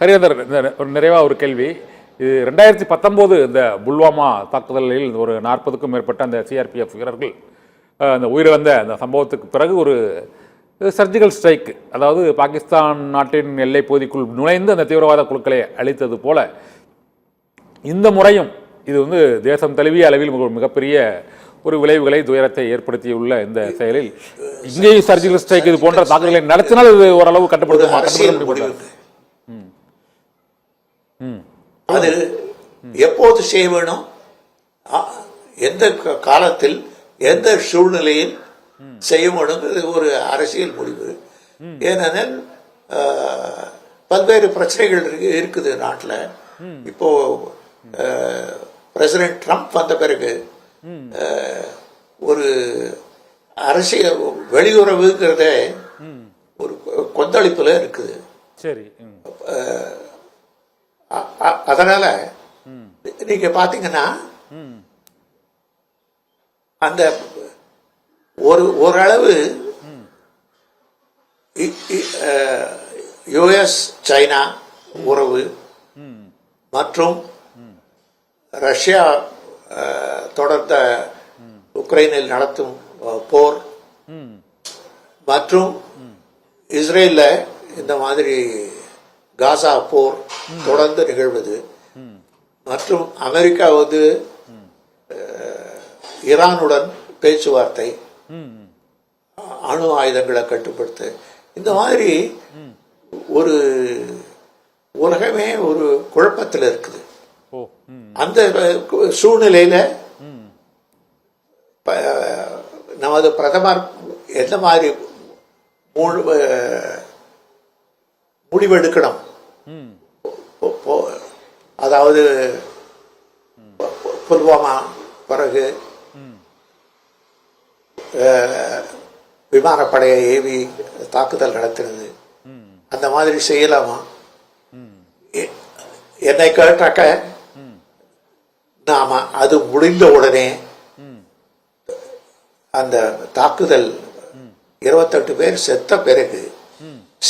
ஹரிஹரன், ஒரு நிறைவாக ஒரு கேள்வி. இது 2019 இந்த புல்வாமா தாக்குதலில் ஒரு 40க்கும் மேற்பட்ட அந்த சிஆர்பிஎஃப் வீரர்கள் அந்த உயிரிழந்த அந்த சம்பவத்துக்கு பிறகு ஒரு சர்ஜிக்கல் ஸ்ட்ரைக், அதாவது பாகிஸ்தான் நாட்டின் எல்லை பகுதிக்குள் நுழைந்து அந்த தீவிரவாத குழுக்களை அழித்தது போல இந்த முறையும் இது வந்து தேசம் தழுவிய அளவில் மிகப்பெரிய ஒரு விளைவுகளை துயரத்தை ஏற்படுத்தியுள்ள இந்த செயலில் இங்கேயும் சர்ஜிக்கல் ஸ்ட்ரைக் இது போன்ற தாக்குதல்களை நடத்தினால் இது ஓரளவு கட்டுப்படுத்த அது எப்போது செய்ய வேணும், எந்த காலத்தில் எந்த சூழ்நிலையில் செய்ய வேணுங்கிறது ஒரு அரசியல் முடிவு. ஏனெனில் பல்வேறு பிரச்சனைகள் இருக்குது நாட்டில். இப்போ பிரசிடென்ட் ட்ரம்ப் வந்த பிறகு ஒரு அரசியல் வெளியுறவுங்கிறத ஒரு கொந்தளிப்புல இருக்குது. சரி, அதனால நீங்க பாத்தீங்கன்னா அந்த ஓரளவு யுஎஸ் சைனா உறவு மற்றும் ரஷ்யா தொடர்ந்த உக்ரைனில் நடத்தும் போர் மற்றும் இஸ்ரேல்ல இந்த மாதிரி காசா போர் தொடர்ந்து நிகழ்வது மற்றும் அமெரிக்கா வந்து ஈரானுடன் பேச்சுவார்த்தை, அணு ஆயுதங்களை கட்டுப்படுத்த, இந்த மாதிரி ஒரு உலகமே ஒரு குழப்பத்தில் இருக்குது. அந்த சூழ்நிலையில நமது பிரதமர் எந்த மாதிரி முடிவெடுக்கணும், அதாவது புல்வாமா பிறகு விமானப்படையை ஏவி தாக்குதல் நடத்துறது, அந்த மாதிரி செய்யலாமா? என்னை கேட்டாக்க நாம அது முடிந்த உடனே அந்த தாக்குதல் 28 பேர் செத்த பிறகு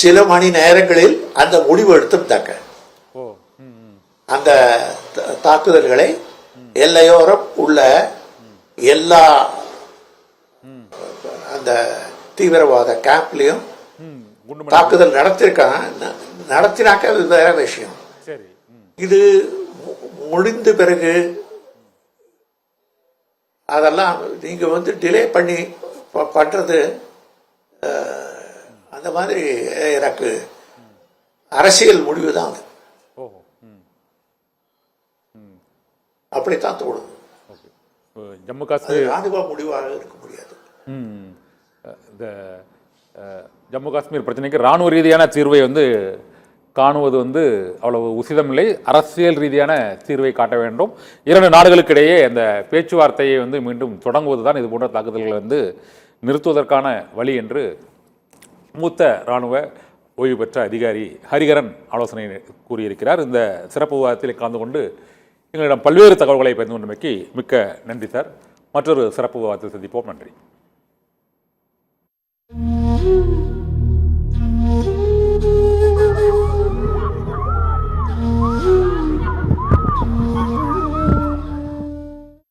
சில மணி நேரங்களில் அந்த முடிவு எடுத்துட்டாங்க. அந்த தாக்குதல்களை எல்லையோரம் உள்ள எல்லா அந்த தீவிரவாத கேம்ப்லயும் தாக்குதல் நடத்தினாக்க அது வேற விஷயம். இது முடிந்த பிறகு அதெல்லாம் நீங்க வந்து டிலே பண்ணி பண்றது, அந்த மாதிரி எனக்கு அரசியல் முடிவு தான் அது. அப்படித்தான் தோணுது. ஜம்மு காஷ்மீர் ராணுவ முடிவாக இருக்க முடியாது. இந்த ஜம்மு காஷ்மீர் பிரச்சனைக்கு ராணுவ ரீதியான தீர்வை வந்து காணுவது வந்து அவ்வளவு உசிதமில்லை. அரசியல் ரீதியான தீர்வை காட்ட வேண்டும். 2 நாடுகளுக்கிடையே அந்த பேச்சுவார்த்தையை வந்து மீண்டும் தொடங்குவது தான் இது போன்ற தாக்குதல்களை வந்து நிறுத்துவதற்கான வழி என்று மூத்த இராணுவ ஓய்வு பெற்ற அதிகாரி ஹரிஹரன் ஆலோசனை கூறியிருக்கிறார். இந்த சிறப்பு விவாதத்தில் கலந்து கொண்டு எங்களிடம் பல்வேறு தகவல்களை பகிர்ந்து கொண்டமைக்கு மிக்க நன்றி சார். மற்றொரு சிறப்பு விவாதத்தில் சந்திப்போம். நன்றி.